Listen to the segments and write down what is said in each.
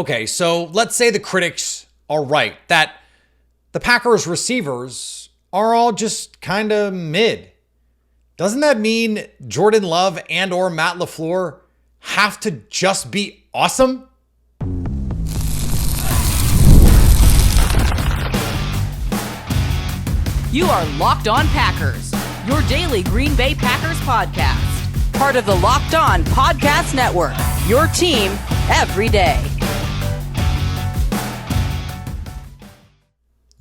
Okay, so let's say the critics are right, that the Packers receivers are all just kind of mid. Doesn't that mean Jordan Love and or Matt LaFleur have to just be awesome? You are Locked On Packers, your daily Green Bay Packers podcast. Part of the Locked On Podcast Network, your team every day.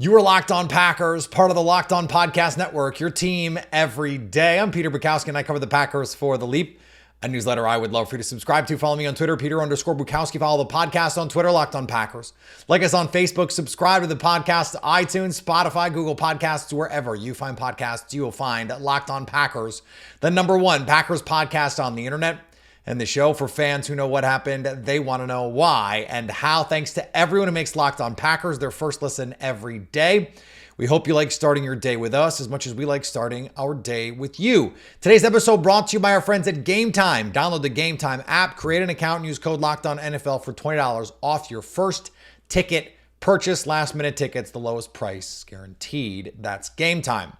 You are Locked On Packers, part of the Locked On Podcast Network, your team every day. I'm Peter Bukowski, and I cover the Packers for The Leap, a newsletter I would love for you to subscribe to. Follow me on Twitter, Peter_Bukowski. Follow the podcast on Twitter, Locked On Packers. Like us on Facebook, subscribe to the podcast, iTunes, Spotify, Google Podcasts, wherever you find podcasts, you will find Locked On Packers, the #1 Packers podcast on the internet. And the show for fans who know what happened, they want to know why and how. Thanks to everyone who makes Locked On Packers their first listen every day. We hope you like starting your day with us as much as we like starting our day with you. Today's episode brought to you by our friends at Game Time. Download the Game Time app, create an account, and use code LOCKEDONNFL for $20 off your first ticket purchase. Last minute tickets, the lowest price guaranteed. That's Game Time.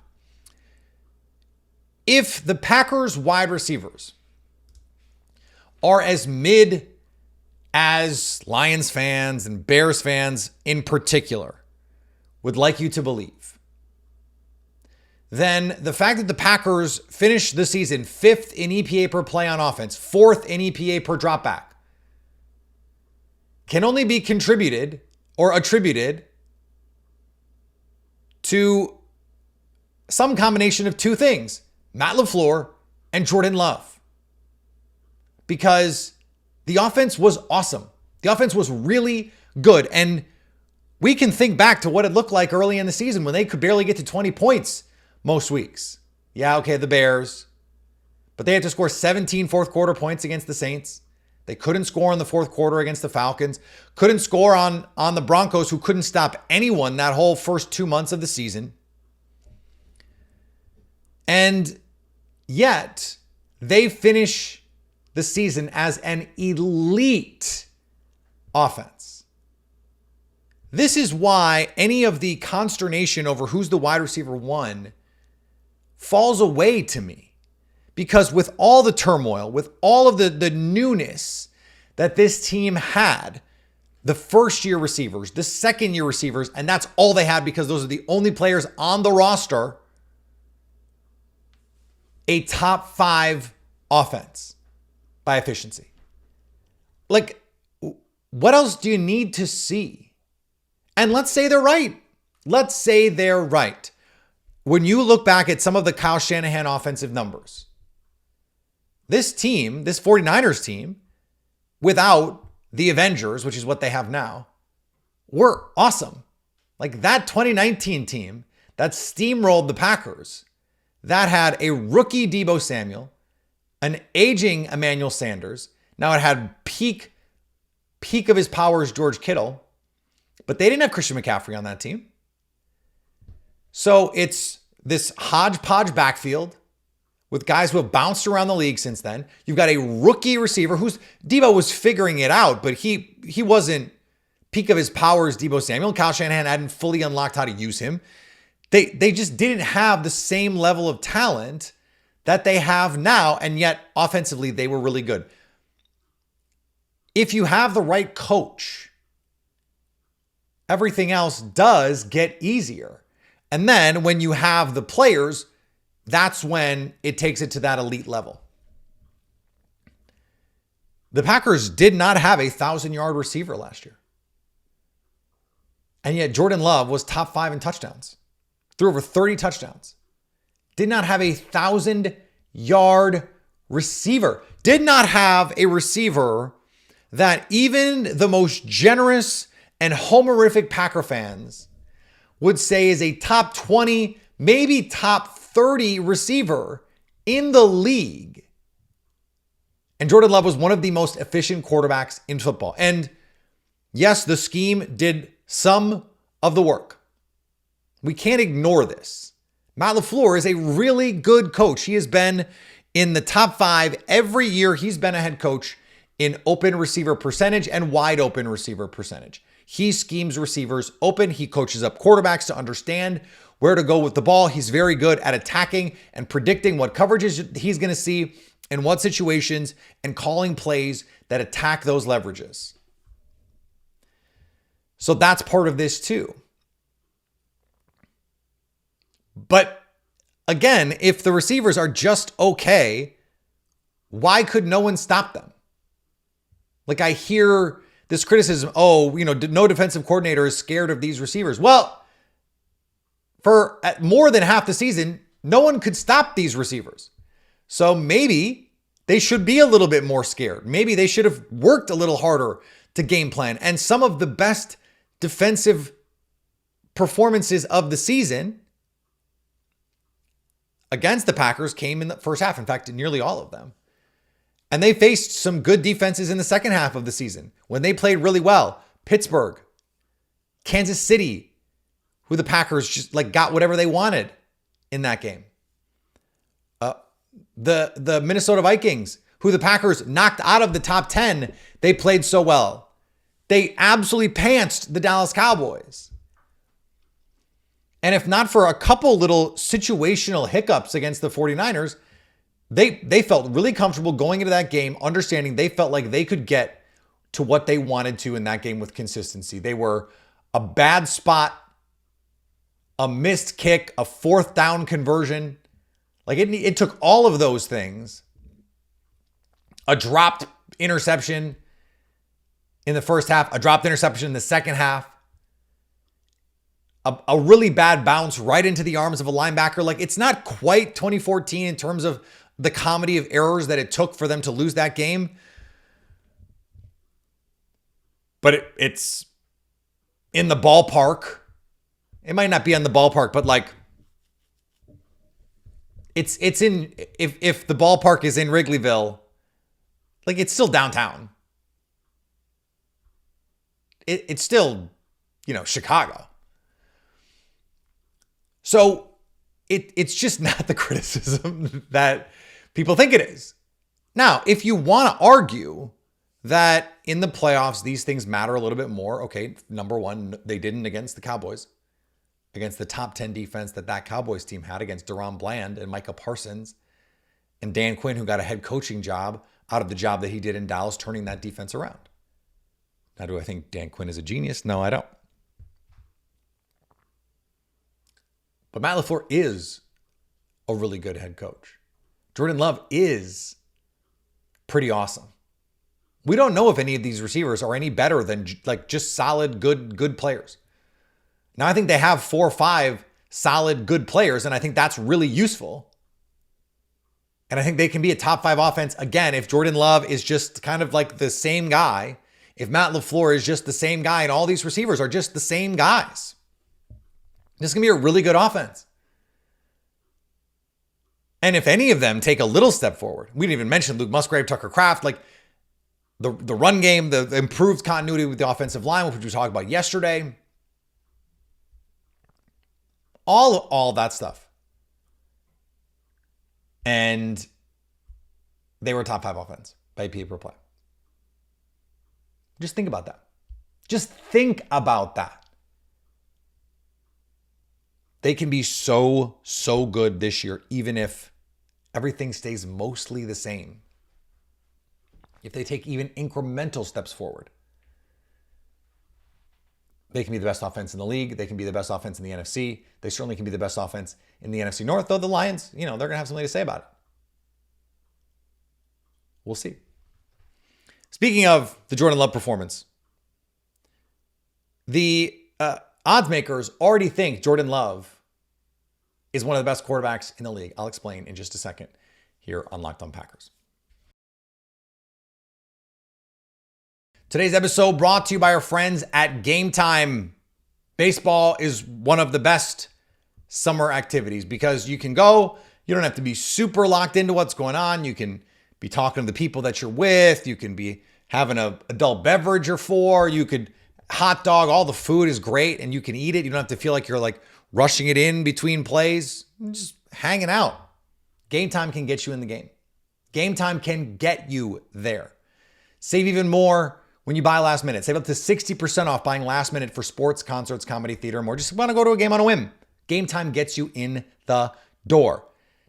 If the Packers wide receivers are as mid as Lions fans and Bears fans in particular would like you to believe, then the fact that the Packers finished the season 5th in EPA per play on offense, 4th in EPA per dropback, can only be contributed or attributed to some combination of two things: Matt LaFleur and Jordan Love. Because the offense was awesome. The offense was really good. And we can think back to what it looked like early in the season when they could barely get to 20 points most weeks. Yeah, okay, the Bears. But they had to score 17 fourth quarter points against the Saints. They couldn't score in the fourth quarter against the Falcons. Couldn't score on the Broncos, who couldn't stop anyone that whole first 2 months of the season. And yet, they finish the season as an elite offense. This is why any of the consternation over who's the wide receiver one falls away to me. Because with all the turmoil, with all of the newness that this team had, the first year receivers, the second year receivers, and that's all they had because those are the only players on the roster, a top 5 offense by efficiency. Like, what else do you need to see? And let's say they're right. Let's say they're right. When you look back at some of the Kyle Shanahan offensive numbers, this team, this 49ers team, without the Avengers, which is what they have now, were awesome. Like that 2019 team that steamrolled the Packers, that had a rookie Deebo Samuel, an aging Emmanuel Sanders. Now it had peak of his powers George Kittle, but they didn't have Christian McCaffrey on that team. So it's this hodgepodge backfield with guys who have bounced around the league since then. You've got a rookie receiver who's Deebo was figuring it out, but he wasn't peak of his powers Deebo Samuel. Kyle Shanahan hadn't fully unlocked how to use him. They just didn't have the same level of talent that they have now, and yet offensively they were really good. If you have the right coach, everything else does get easier. And then when you have the players, that's when it takes it to that elite level. The Packers did not have a 1,000-yard receiver last year. And yet Jordan Love was top 5 in touchdowns, threw over 30 touchdowns. Did not have a 1,000-yard receiver. Did not have a receiver that even the most generous and homerific Packer fans would say is a top 20, maybe top 30 receiver in the league. And Jordan Love was one of the most efficient quarterbacks in football. And yes, the scheme did some of the work. We can't ignore this. Matt LaFleur is a really good coach. He has been in the top 5 every year he's been a head coach in open receiver percentage and wide open receiver percentage. He schemes receivers open. He coaches up quarterbacks to understand where to go with the ball. He's very good at attacking and predicting what coverages he's going to see in what situations and calling plays that attack those leverages. So that's part of this too. But again, if the receivers are just okay, why could no one stop them? Like I hear this criticism, no defensive coordinator is scared of these receivers. Well, for more than half the season, no one could stop these receivers. So maybe they should be a little bit more scared. Maybe they should have worked a little harder to game plan. And some of the best defensive performances of the season against the Packers came in the first half. In fact, nearly all of them. And they faced some good defenses in the second half of the season when they played really well. Pittsburgh, Kansas City, who the Packers just got whatever they wanted in that game. The Minnesota Vikings, who the Packers knocked out of the top 10, they played so well. They absolutely pantsed the Dallas Cowboys. And if not for a couple little situational hiccups against the 49ers, they felt really comfortable going into that game, understanding they felt like they could get to what they wanted to in that game with consistency. They were a bad spot, a missed kick, a fourth down conversion. It took all of those things. A dropped interception in the first half, a dropped interception in the second half, a really bad bounce right into the arms of a linebacker. It's not quite 2014 in terms of the comedy of errors that it took for them to lose that game. But it's in the ballpark. It might not be on the ballpark, but it's in, if the ballpark is in Wrigleyville, it's still downtown. It's still, Chicago. So it's just not the criticism that people think it is. Now, if you want to argue that in the playoffs, these things matter a little bit more. Okay, number one, they didn't against the Cowboys, against the top 10 defense that Cowboys team had against Deron Bland and Micah Parsons and Dan Quinn, who got a head coaching job out of the job that he did in Dallas, turning that defense around. Now, do I think Dan Quinn is a genius? No, I don't. But Matt LaFleur is a really good head coach. Jordan Love is pretty awesome. We don't know if any of these receivers are any better than just solid, good players. Now, I think they have 4 or 5 solid, good players, and I think that's really useful. And I think they can be a top 5 offense, again, if Jordan Love is just kind of the same guy, if Matt LaFleur is just the same guy, and all these receivers are just the same guys. This is going to be a really good offense. And if any of them take a little step forward, we didn't even mention Luke Musgrave, Tucker Kraft, the run game, the improved continuity with the offensive line, which we talked about yesterday. All that stuff. And they were a top 5 offense by PA per play. Just think about that. Just think about that. They can be so good this year, even if everything stays mostly the same. If they take even incremental steps forward, they can be the best offense in the league. They can be the best offense in the NFC. They certainly can be the best offense in the NFC North, though the Lions, they're going to have something to say about it. We'll see. Speaking of the Jordan Love performance, the odds makers already think Jordan Love is one of the best quarterbacks in the league. I'll explain in just a second here on Locked On Packers. Today's episode brought to you by our friends at Game Time. Baseball is one of the best summer activities because you can go, you don't have to be super locked into what's going on. You can be talking to the people that you're with. You can be having an adult beverage or 4. You could hot dog, all the food is great and you can eat it. You don't have to feel like you're rushing it in between plays. You're just hanging out. Game Time can get you in the game. Game Time can get you there. Save even more when you buy last minute. Save up to 60% off buying last minute for sports, concerts, comedy, theater, and more. Just want to go to a game on a whim. Game Time gets you in the door.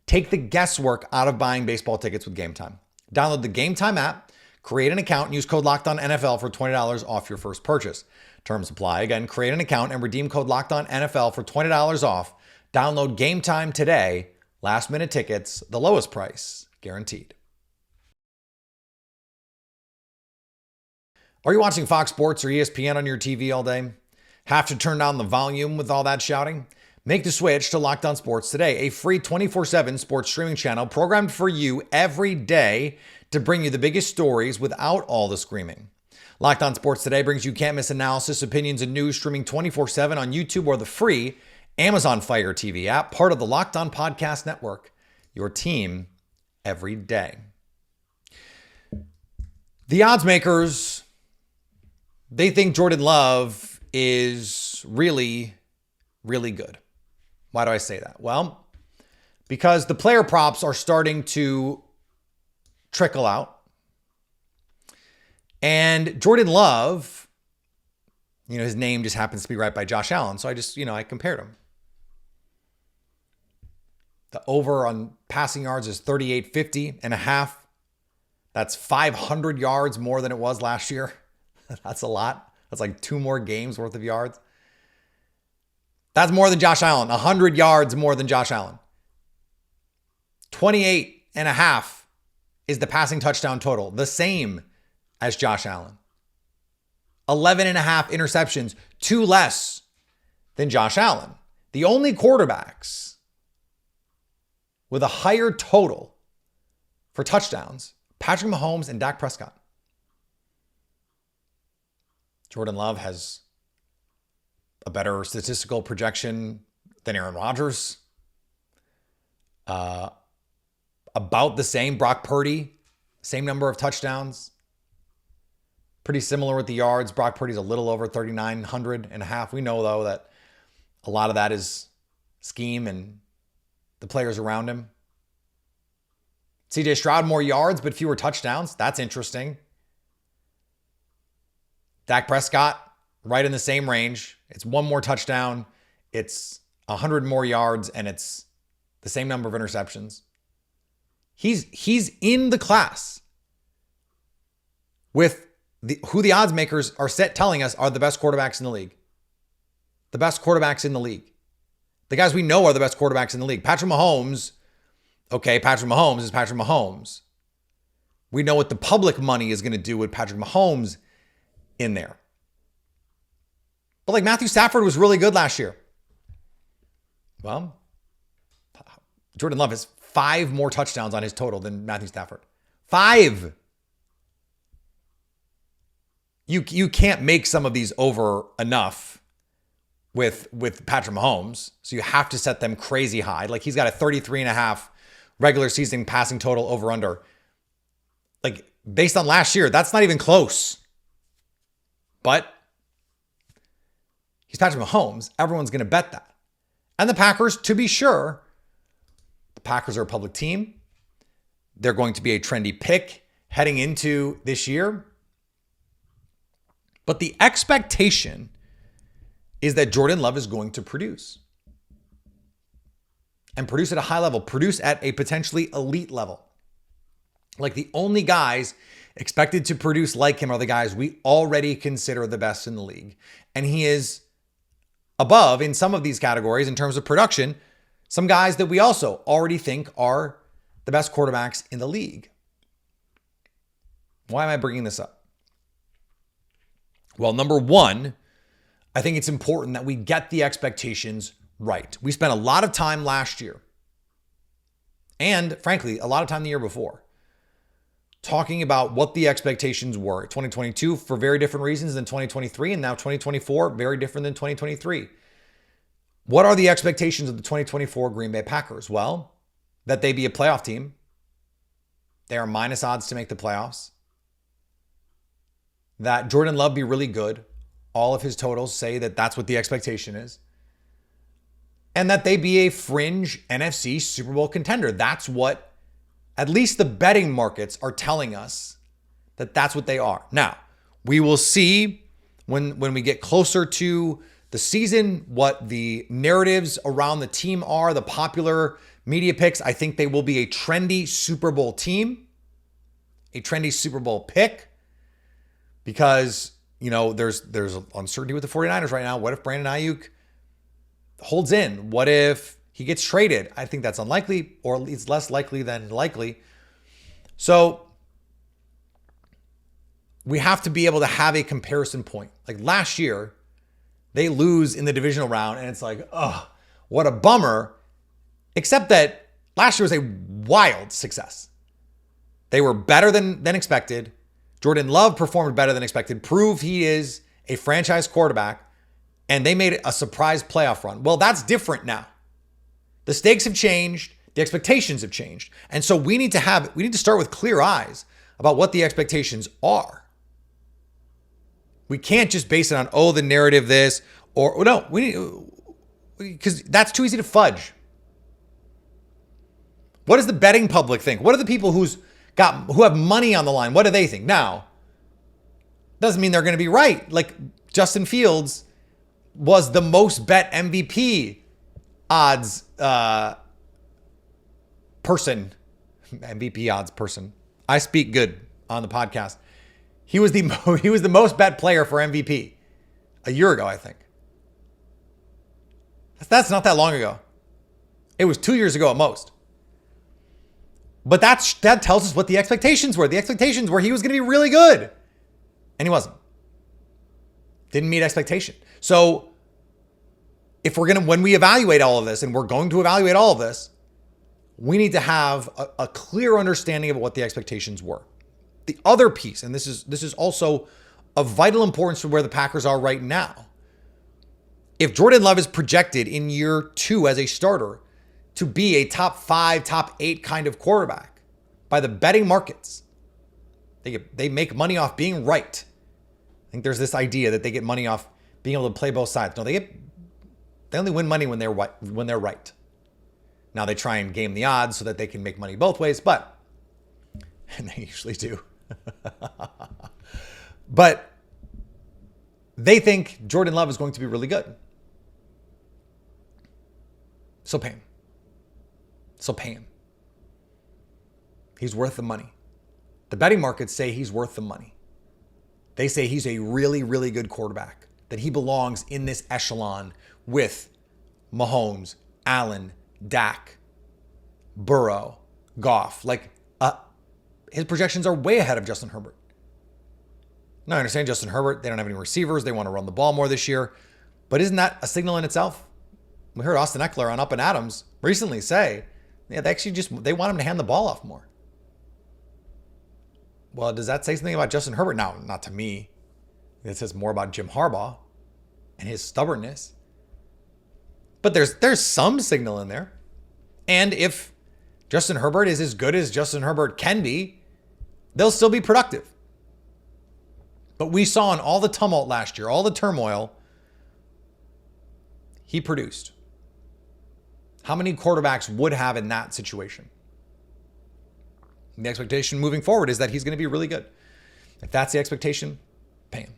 Take the guesswork out of buying baseball tickets with Game Time. Download the Game Time app, create an account, and use code LOCKEDONNFL for $20 off your first purchase. Terms apply. Again, create an account and redeem code LOCKEDONNFL for $20 off. Download Game Time today. Last minute tickets, the lowest price, guaranteed. Are you watching Fox Sports or ESPN on your TV all day? Have to turn down the volume with all that shouting? Make the switch to Locked On Sports today, a free 24/7 sports streaming channel programmed for you every day to bring you the biggest stories without all the screaming. Locked On Sports today brings you can't miss analysis, opinions, and news streaming 24/7 on YouTube or the free Amazon Fire TV app, part of the Locked On Podcast Network, your team every day. The odds makers, they think Jordan Love is really, really good. Why do I say that? Well, because the player props are starting to trickle out. And Jordan Love, his name just happens to be right by Josh Allen. So I compared him. The over on passing yards is 38.50.5. That's 500 yards more than it was last year. That's a lot. That's like 2 more games worth of yards. That's more than Josh Allen. 100 yards more than Josh Allen. 28.5 is the passing touchdown total. The same as Josh Allen. 11.5 interceptions. 2 less than Josh Allen. The only quarterbacks with a higher total for touchdowns, Patrick Mahomes and Dak Prescott. Jordan Love has a better statistical projection than Aaron Rodgers. About the same. Brock Purdy, same number of touchdowns. Pretty similar with the yards. Brock Purdy's a little over 3,900.5. We know, though, that a lot of that is scheme and the players around him. CJ Stroud, more yards, but fewer touchdowns. That's interesting. Dak Prescott, right in the same range. It's 1 more touchdown. It's 100 more yards, and it's the same number of interceptions. He's in the class with who the odds makers are telling us are the best quarterbacks in the league. The best quarterbacks in the league. The guys we know are the best quarterbacks in the league. Patrick Mahomes, Patrick Mahomes is Patrick Mahomes. We know what the public money is going to do with Patrick Mahomes in there. But Matthew Stafford was really good last year. Well, Jordan Love has 5 more touchdowns on his total than Matthew Stafford. 5. You can't make some of these over enough with Patrick Mahomes. So you have to set them crazy high. He's got a 33.5 regular season passing total over under. Based on last year, that's not even close. But he's Patrick Mahomes. Everyone's going to bet that. And the Packers, to be sure, the Packers are a public team. They're going to be a trendy pick heading into this year. But the expectation is that Jordan Love is going to produce. And produce at a high level. Produce at a potentially elite level. The only guys expected to produce like him are the guys we already consider the best in the league. And he is above in some of these categories in terms of production, some guys that we also already think are the best quarterbacks in the league. Why am I bringing this up? Well, number one, I think it's important that we get the expectations right. We spent a lot of time last year, and frankly, a lot of time the year before, talking about what the expectations were. 2022 for very different reasons than 2023, and now 2024, very different than 2023. What are the expectations of the 2024 Green Bay Packers? Well, that they be a playoff team. They are minus odds to make the playoffs. That Jordan Love be really good. All of his totals say that that's what the expectation is. And that they be a fringe NFC Super Bowl contender. That's what at least the betting markets are telling us that that's what they are. Now, we will see when we get closer to the season what the narratives around the team are, the popular media picks. I think they will be a trendy Super Bowl team, a trendy Super Bowl pick, because, there's uncertainty with the 49ers right now. What if Brandon Ayuk holds in? What if he gets traded? I think that's unlikely, or at least less likely than likely. So we have to be able to have a comparison point. Like last year, they lose in the divisional round, and it's like, oh, what a bummer. Except that last year was a wild success. They were better than expected. Jordan Love performed better than expected, proved he is a franchise quarterback, and they made a surprise playoff run. Well, that's different now. The stakes have changed. The expectations have changed. And so we need to start with clear eyes about what the expectations are. We can't just base it on, the narrative this, or no, because that's too easy to fudge. What does the betting public think? What are the people who have money on the line? What do they think? Now, doesn't mean they're going to be right. Like Justin Fields was the most bet MVP odds person. MVP odds person. I speak good on the podcast. He was the most bet player for MVP a year ago, I think. That's not that long ago. It was 2 years ago at most. But that tells us what the expectations were. The expectations were he was going to be really good. And he wasn't. Didn't meet expectation. So when we evaluate all of this, and we're going to evaluate all of this, we need to have a clear understanding of what the expectations were. The other piece, and this is also of vital importance for where the Packers are right now. If Jordan Love is projected in year 2 as a starter to be a top 5, top 8 kind of quarterback by the betting markets, they make money off being right. I think there's this idea that they get money off being able to play both sides. No, they only win money when they're right. Now they try and game the odds so that they can make money both ways, and they usually do. But they think Jordan Love is going to be really good. So pay him. He's worth the money. The betting markets say he's worth the money. They say he's a really, really good quarterback, that he belongs in this echelon with Mahomes, Allen, Dak, Burrow, Goff. His projections are way ahead of Justin Herbert. Now, I understand Justin Herbert, they don't have any receivers. They want to run the ball more this year. But isn't that a signal in itself? We heard Austin Eckler on Up and Adams recently say, they want him to hand the ball off more. Well, does that say something about Justin Herbert? No, not to me. It says more about Jim Harbaugh and his stubbornness. But there's some signal in there. And if Justin Herbert is as good as Justin Herbert can be, they'll still be productive. But we saw in all the tumult last year, all the turmoil, he produced. How many quarterbacks would have in that situation? And the expectation moving forward is that he's going to be really good. If that's the expectation, pay him.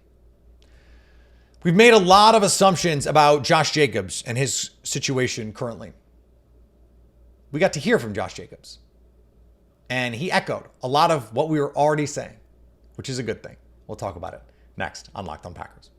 We've made a lot of assumptions about Josh Jacobs and his situation currently. We got to hear from Josh Jacobs, and he echoed a lot of what we were already saying, which is a good thing. We'll talk about it next on Locked On Packers.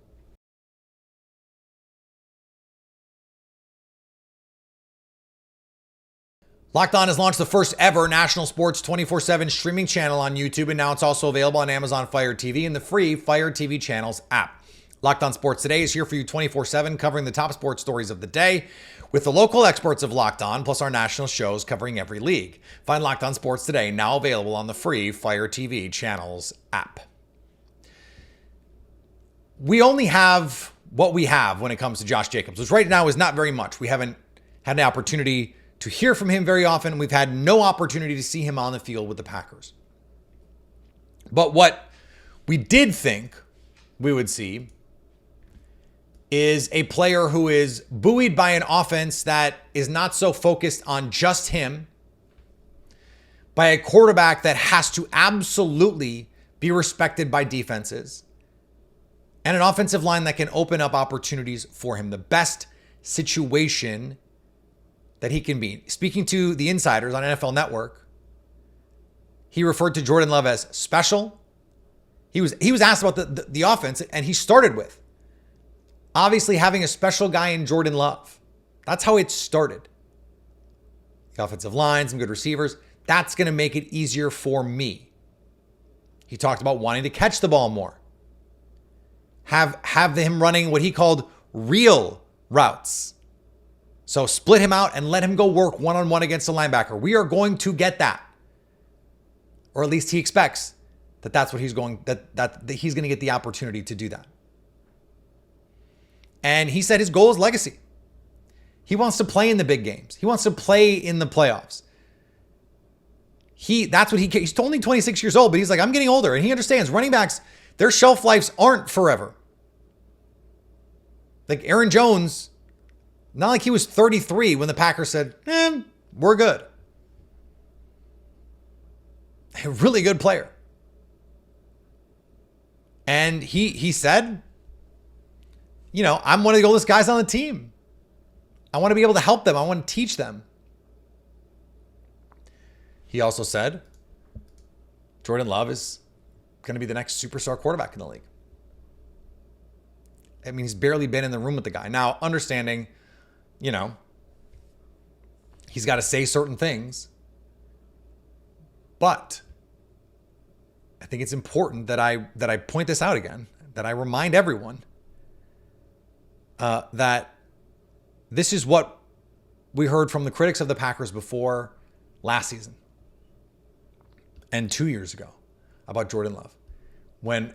Locked On has launched the first ever national sports 24/7 streaming channel on YouTube, and now it's also available on Amazon Fire TV and the free Fire TV channels app. Locked On Sports Today is here for you 24/7, covering the top sports stories of the day with the local experts of Locked On, plus our national shows covering every league. Find Locked On Sports Today, now available on the free Fire TV channels app. We only have what we have when it comes to Josh Jacobs, which right now is not very much. We haven't had an opportunity to hear from him very often. We've had no opportunity to see him on the field with the Packers. But what we did think we would see is a player who is buoyed by an offense that is not so focused on just him, by a quarterback that has to absolutely be respected by defenses, and an offensive line that can open up opportunities for him. The best situation that he can be. Speaking to the insiders on NFL Network, he referred to Jordan Love as special. He was asked about the offense, and he started with obviously having a special guy in Jordan Love. That's how it started. The offensive line, some good receivers. That's going to make it easier for me. He talked about wanting to catch the ball more. Have him running what he called real routes. So split him out and let him go work one-on-one against a linebacker. We are going to get that. Or at least he expects that's what he's going, that he's going to get the opportunity to do that. And he said his goal is legacy. He wants to play in the big games. He wants to play in the playoffs. He's only 26 years old, but he's like, I'm getting older. And he understands running backs, their shelf lives aren't forever. Like Aaron Jones, not like he was 33 when the Packers said, we're good. A really good player. And he said, I'm one of the oldest guys on the team. I want to be able to help them. I want to teach them. He also said Jordan Love is going to be the next superstar quarterback in the league. I mean, he's barely been in the room with the guy. Now, understanding, he's got to say certain things. But I think it's important that I point this out again, that I remind everyone that this is what we heard from the critics of the Packers before last season and 2 years ago about Jordan Love. When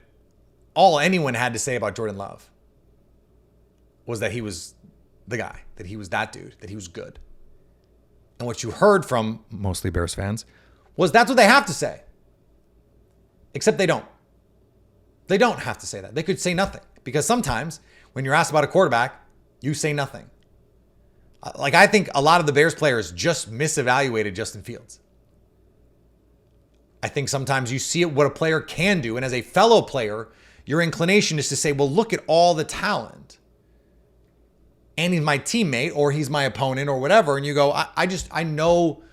all anyone had to say about Jordan Love was that he was the guy, that he was that dude, that he was good. And what you heard from mostly Bears fans was that's what they have to say. Except they don't. They don't have to say that. They could say nothing. Because sometimes when you're asked about a quarterback, you say nothing. Like, I think a lot of the Bears players just misevaluated Justin Fields. I think sometimes you see what a player can do. And as a fellow player, your inclination is to say, well, look at all the talent. And he's my teammate or he's my opponent or whatever. And you go, I know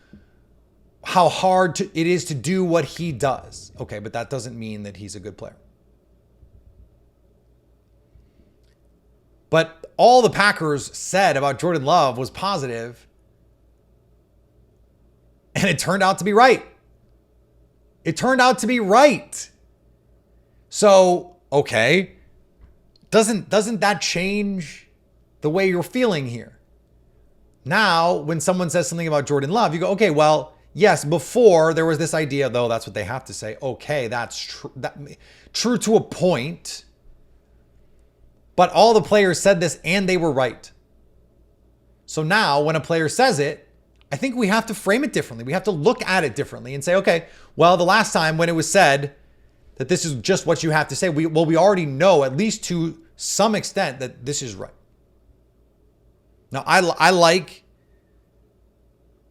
how hard it is to do what he does. Okay, but that doesn't mean that he's a good player. But all the Packers said about Jordan Love was positive, and it turned out to be right. It turned out to be right. So, okay, doesn't that change the way you're feeling here? Now, when someone says something about Jordan Love, you go, okay, well, yes, before there was this idea, though, that's what they have to say. Okay, that's true. True to a point. But all the players said this and they were right. So now when a player says it, I think we have to frame it differently. We have to look at it differently and say, okay, well, the last time when it was said that this is just what you have to say, we already know, at least to some extent, that this is right. Now, I like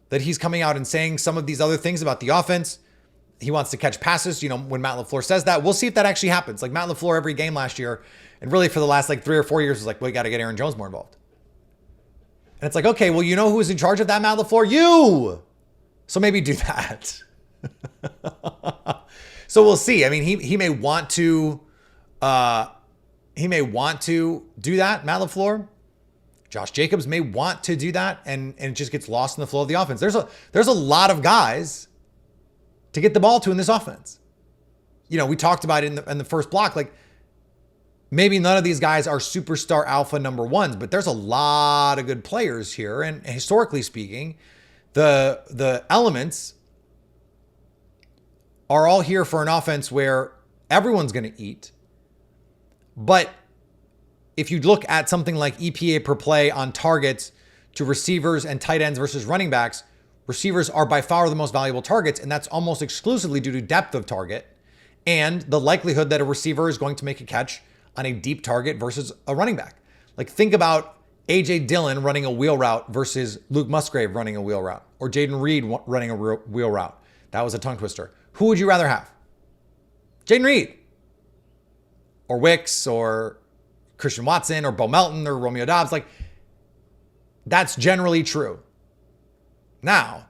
that he's coming out and saying some of these other things about the offense. He wants to catch passes. When Matt LaFleur says that, we'll see if that actually happens. Like Matt LaFleur every game last year, and really for the last 3 or 4 years, was like, well, we got to get Aaron Jones more involved. And it's like, okay, well, you know who is in charge of that, Matt LaFleur? You! So maybe do that. So we'll see. I mean, he may want to do that, Matt LaFleur. Josh Jacobs may want to do that, and it just gets lost in the flow of the offense. There's a lot of guys to get the ball to in this offense. We talked about it in the first block. Like, maybe none of these guys are superstar alpha number ones, but there's a lot of good players here. And historically speaking, the elements are all here for an offense where everyone's going to eat. But if you look at something like EPA per play on targets to receivers and tight ends versus running backs, receivers are by far the most valuable targets, and that's almost exclusively due to depth of target and the likelihood that a receiver is going to make a catch on a deep target versus a running back. Like, think about A.J. Dillon running a wheel route versus Luke Musgrave running a wheel route, or Jaden Reed running a wheel route. That was a tongue twister. Who would you rather have? Jaden Reed or Wicks or Christian Watson or Bo Melton or Romeo Dobbs. Like, that's generally true. Now,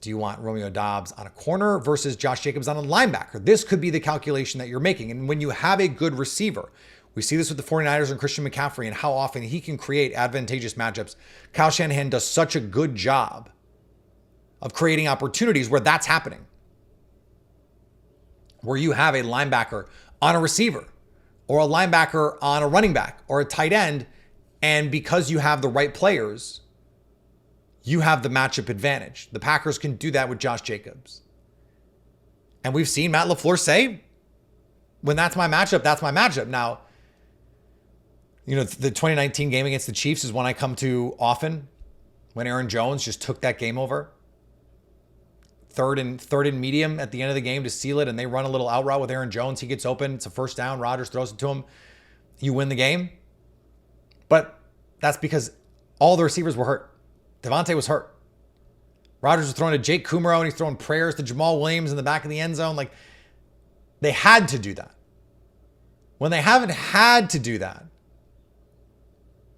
do you want Romeo Dobbs on a corner versus Josh Jacobs on a linebacker? This could be the calculation that you're making. And when you have a good receiver, we see this with the 49ers and Christian McCaffrey and how often he can create advantageous matchups. Kyle Shanahan does such a good job of creating opportunities where that's happening. Where you have a linebacker on a receiver or a linebacker on a running back or a tight end. And because you have the right players, you have the matchup advantage. The Packers can do that with Josh Jacobs. And we've seen Matt LaFleur say, when that's my matchup, that's my matchup. Now, you know, the 2019 game against the Chiefs is one I come to often, when Aaron Jones just took that game over. Third and medium at the end of the game to seal it, and they run a little out route with Aaron Jones. He gets open. It's a first down. Rodgers throws it to him. You win the game. But that's because all the receivers were hurt. Devontae was hurt. Rodgers was throwing to Jake Kumaro, and he's throwing prayers to Jamal Williams in the back of the end zone. Like, they had to do that. When they haven't had to do that,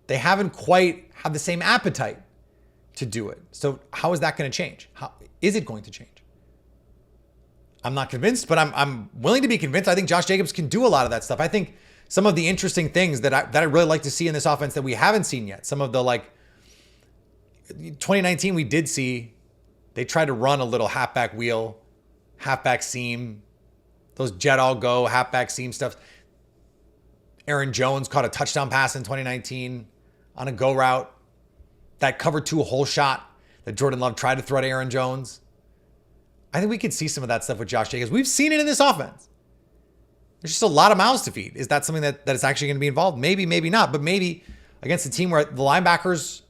they haven't quite had the same appetite to do it. So how is that going to change? How is it going to change? I'm not convinced, but I'm willing to be convinced. I think Josh Jacobs can do a lot of that stuff. I think some of the interesting things that I really like to see in this offense that we haven't seen yet, some of the, like, 2019 we did see, they tried to run a little halfback wheel, halfback seam, those jet all go, halfback seam stuff. Aaron Jones caught a touchdown pass in 2019 on a go route. That cover 2 hole shot that Jordan Love tried to throw to Aaron Jones. I think we could see some of that stuff with Josh Jacobs. We've seen it in this offense. There's just a lot of mouths to feed. Is that something that is actually going to be involved? Maybe, maybe not. But maybe against a team where the linebackers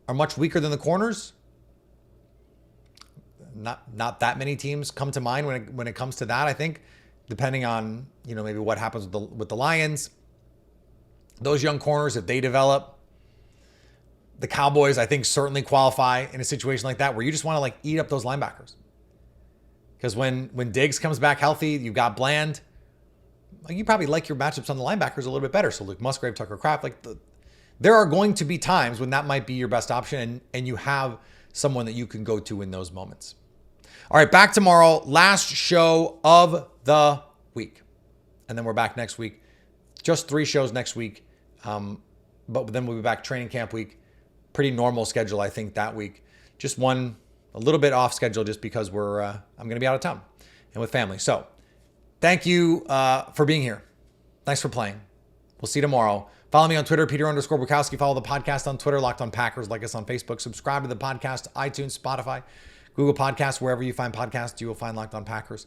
are much weaker than the corners. Not that many teams come to mind when it comes to that, I think, depending on, you know, maybe what happens with the Lions. Those young corners, if they develop, the Cowboys, I think, certainly qualify in a situation like that where you just want to, like, eat up those linebackers. Because when Diggs comes back healthy, you've got Bland. Like, you probably like your matchups on the linebackers a little bit better. So Luke Musgrave, Tucker Kraft, there are going to be times when that might be your best option, and you have someone that you can go to in those moments. All right, back tomorrow, last show of the week. And then we're back next week. Just 3 shows next week. But then we'll be back training camp week. Pretty normal schedule, I think, that week. Just one a little bit off schedule just because I'm going to be out of town and with family. So thank you for being here. Thanks for playing. We'll see you tomorrow. Follow me on Twitter, Peter_Bukowski. Follow the podcast on Twitter, Locked on Packers. Like us on Facebook. Subscribe to the podcast, iTunes, Spotify, Google Podcasts. Wherever you find podcasts, you will find Locked on Packers.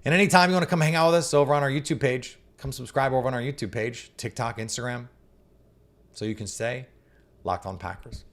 And anytime you want to come hang out with us over on our YouTube page, come subscribe over on our YouTube page, TikTok, Instagram, so you can stay Locked on Packers.